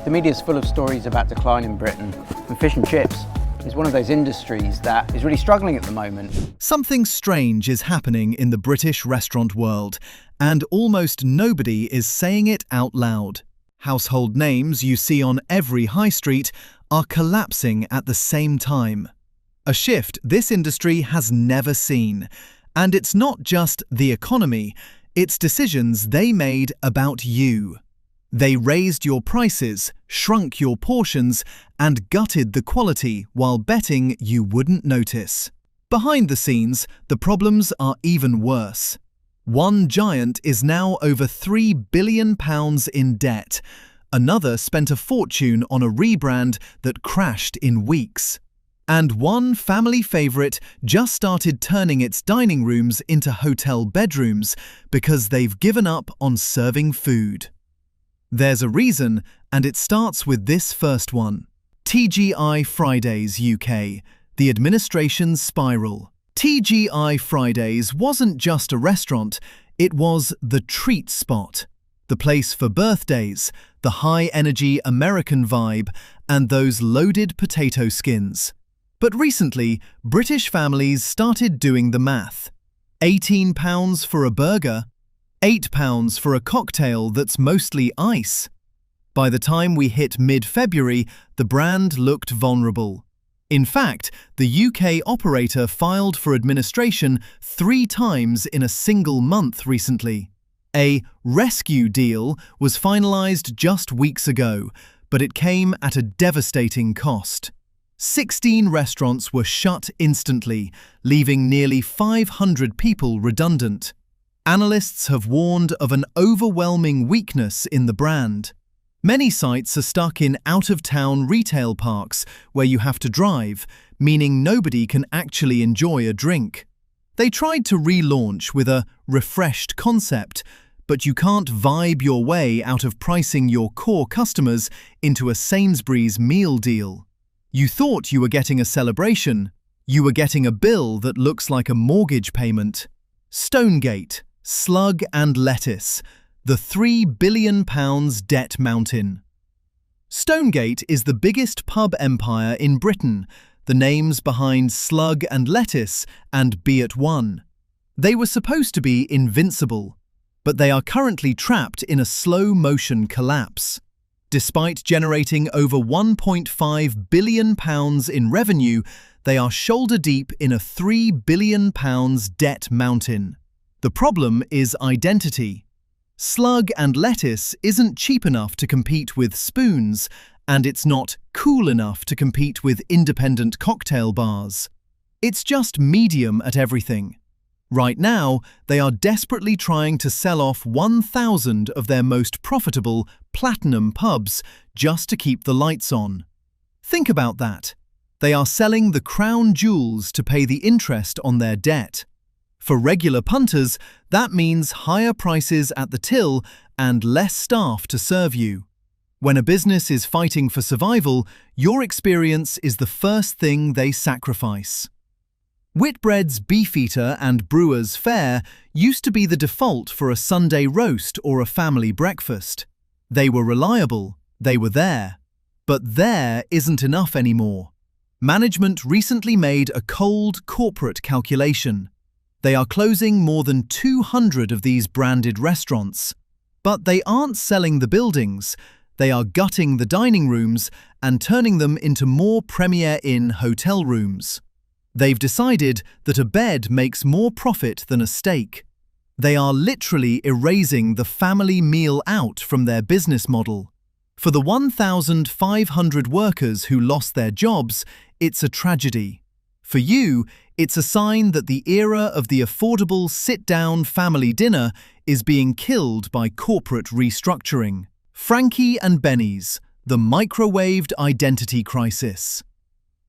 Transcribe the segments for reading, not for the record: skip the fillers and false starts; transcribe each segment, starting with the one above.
The media is full of stories about decline in Britain, and fish and chips is one of those industries that is really struggling at the moment. Something strange is happening in the British restaurant world, and almost nobody is saying it out loud. Household names you see on every high street are collapsing at the same time. A shift this industry has never seen. And it's not just the economy, it's decisions they made about you. They raised your prices, shrunk your portions, and gutted the quality while betting you wouldn't notice. Behind the scenes, the problems are even worse. One giant is now over £3 billion in debt. Another spent a fortune on a rebrand that crashed in weeks. And one family favourite just started turning its dining rooms into hotel bedrooms because they've given up on serving food. There's a reason, and it starts with this first one. TGI Fridays UK, the administration's spiral. TGI Fridays wasn't just a restaurant, it was the treat spot. The place for birthdays, the high-energy American vibe, and those loaded potato skins. But recently, British families started doing the math. £18 for a burger, £8 for a cocktail that's mostly ice. By the time we hit mid-February, the brand looked vulnerable. In fact, the UK operator filed for administration 3 times in a single month recently. A rescue deal was finalised just weeks ago, but it came at a devastating cost. 16 restaurants were shut instantly, leaving nearly 500 people redundant. Analysts have warned of an overwhelming weakness in the brand. Many sites are stuck in out-of-town retail parks where you have to drive, meaning nobody can actually enjoy a drink. They tried to relaunch with a refreshed concept, but you can't vibe your way out of pricing your core customers into a Sainsbury's meal deal. You thought you were getting a celebration. You were getting a bill that looks like a mortgage payment. Stonegate, slug and lettuce, the £3 billion debt mountain. Stonegate is the biggest pub empire in Britain, the names behind Slug and Lettuce and Be At One. They were supposed to be invincible, but they are currently trapped in a slow-motion collapse. Despite generating over £1.5 billion in revenue, they are shoulder-deep in a £3 billion debt mountain. The problem is identity. Slug and Lettuce isn't cheap enough to compete with Spoons, and it's not cool enough to compete with independent cocktail bars. It's just medium at everything. Right now, they are desperately trying to sell off 1,000 of their most profitable platinum pubs just to keep the lights on. Think about that. They are selling the crown jewels to pay the interest on their debt. For regular punters, that means higher prices at the till and less staff to serve you. When a business is fighting for survival, your experience is the first thing they sacrifice. Whitbread's Beefeater and Brewer's Fare used to be the default for a Sunday roast or a family breakfast. They were reliable, they were there. But there isn't enough anymore. Management recently made a cold corporate calculation. They are closing more than 200 of these branded restaurants. But they aren't selling the buildings, they are gutting the dining rooms and turning them into more Premier Inn hotel rooms. They've decided that a bed makes more profit than a steak. They are literally erasing the family meal out from their business model. For the 1,500 workers who lost their jobs, it's a tragedy. For you, it's a sign that the era of the affordable sit-down family dinner is being killed by corporate restructuring. Frankie and Benny's, the microwaved identity crisis.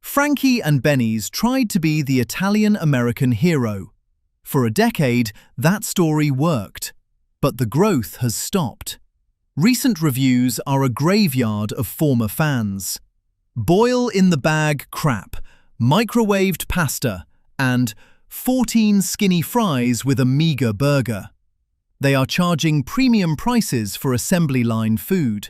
Frankie and Benny's tried to be the Italian-American hero. For a decade, that story worked, but the growth has stopped. Recent reviews are a graveyard of former fans. Boil-in-the-bag crap, microwaved pasta, and 14 skinny fries with a meager burger. They are charging premium prices for assembly line food.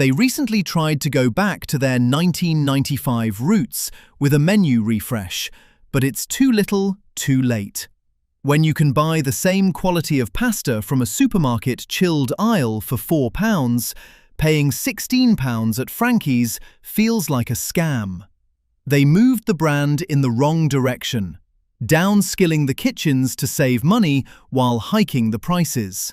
They recently tried to go back to their 1995 roots with a menu refresh, but it's too little, too late. When you can buy the same quality of pasta from a supermarket chilled aisle for £4, paying £16 at Frankie's feels like a scam. They moved the brand in the wrong direction, downskilling the kitchens to save money while hiking the prices.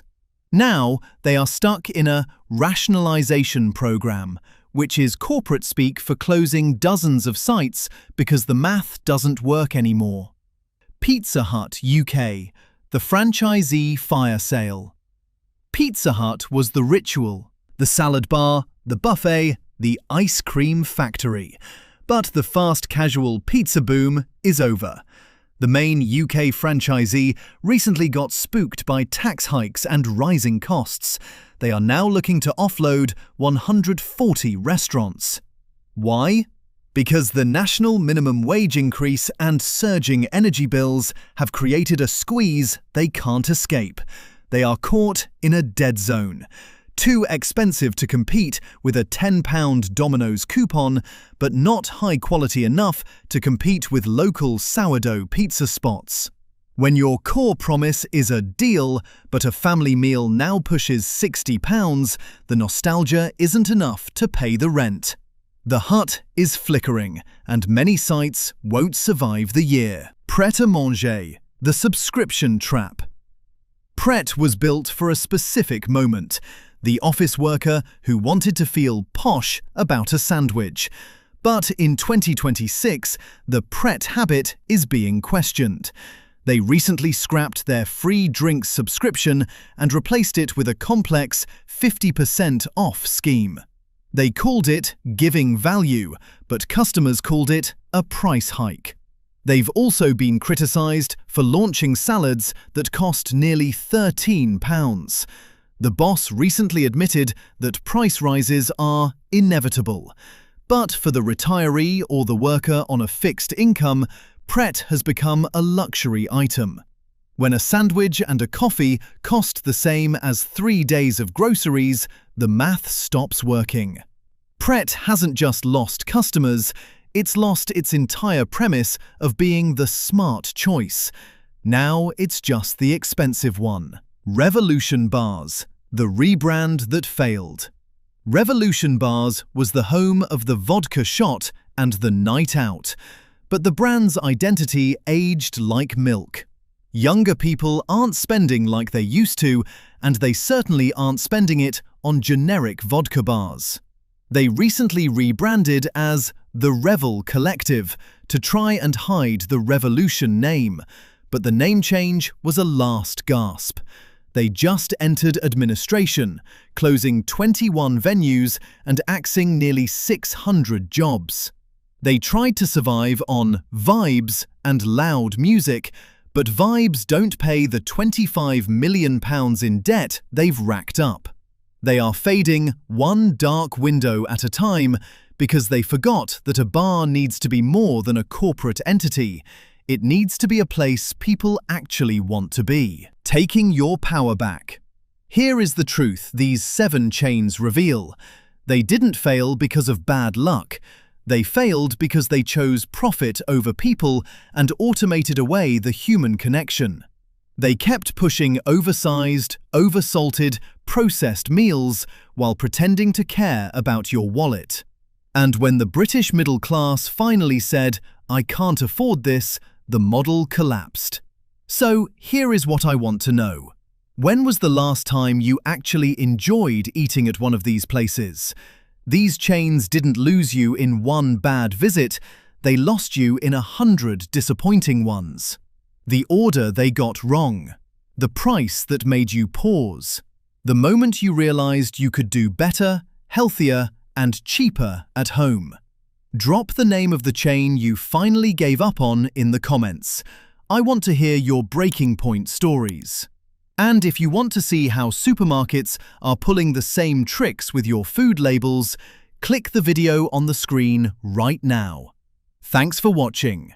Now they are stuck in a rationalization program, which is corporate speak for closing dozens of sites because the math doesn't work anymore. Pizza Hut UK, the franchisee fire sale. Pizza Hut was the ritual, the salad bar, the buffet, the ice cream factory. But the fast casual pizza boom is over. The main UK franchisee recently got spooked by tax hikes and rising costs. They are now looking to offload 140 restaurants. Why? Because the national minimum wage increase and surging energy bills have created a squeeze they can't escape. They are caught in a dead zone. Too expensive to compete with a £10 Domino's coupon, but not high quality enough to compete with local sourdough pizza spots. When your core promise is a deal, but a family meal now pushes £60, the nostalgia isn't enough to pay the rent. The hut is flickering, and many sites won't survive the year. Pret a manger, the subscription trap. Pret was built for a specific moment. The office worker who wanted to feel posh about a sandwich. But in 2026, the Pret habit is being questioned. They recently scrapped their free drinks subscription and replaced it with a complex 50% off scheme. They called it giving value, but customers called it a price hike. They've also been criticised for launching salads that cost nearly £13. The boss recently admitted that price rises are inevitable. But for the retiree or the worker on a fixed income, Pret has become a luxury item. When a sandwich and a coffee cost the same as 3 days of groceries, the math stops working. Pret hasn't just lost customers, it's lost its entire premise of being the smart choice. Now it's just the expensive one. Revolution Bars, the rebrand that failed. Revolution Bars was the home of the vodka shot and the night out, but the brand's identity aged like milk. Younger people aren't spending like they used to, and they certainly aren't spending it on generic vodka bars. They recently rebranded as the Revel Collective to try and hide the Revolution name, but the name change was a last gasp. They just entered administration, closing 21 venues and axing nearly 600 jobs. They tried to survive on vibes and loud music, but vibes don't pay the £25 million in debt they've racked up. They are fading one dark window at a time because they forgot that a bar needs to be more than a corporate entity. It needs to be a place people actually want to be. Taking your power back. Here is the truth these 7 chains reveal. They didn't fail because of bad luck. They failed because they chose profit over people and automated away the human connection. They kept pushing oversized, oversalted, processed meals while pretending to care about your wallet. And when the British middle class finally said, "I can't afford this," the model collapsed. So here is what I want to know. When was the last time you actually enjoyed eating at one of these places? These chains didn't lose you in one bad visit, they lost you in 100 disappointing ones. The order they got wrong. The price that made you pause. The moment you realized you could do better, healthier, and cheaper at home. Drop the name of the chain you finally gave up on in the comments. I want to hear your breaking point stories. And if you want to see how supermarkets are pulling the same tricks with your food labels, click the video on the screen right now. Thanks for watching.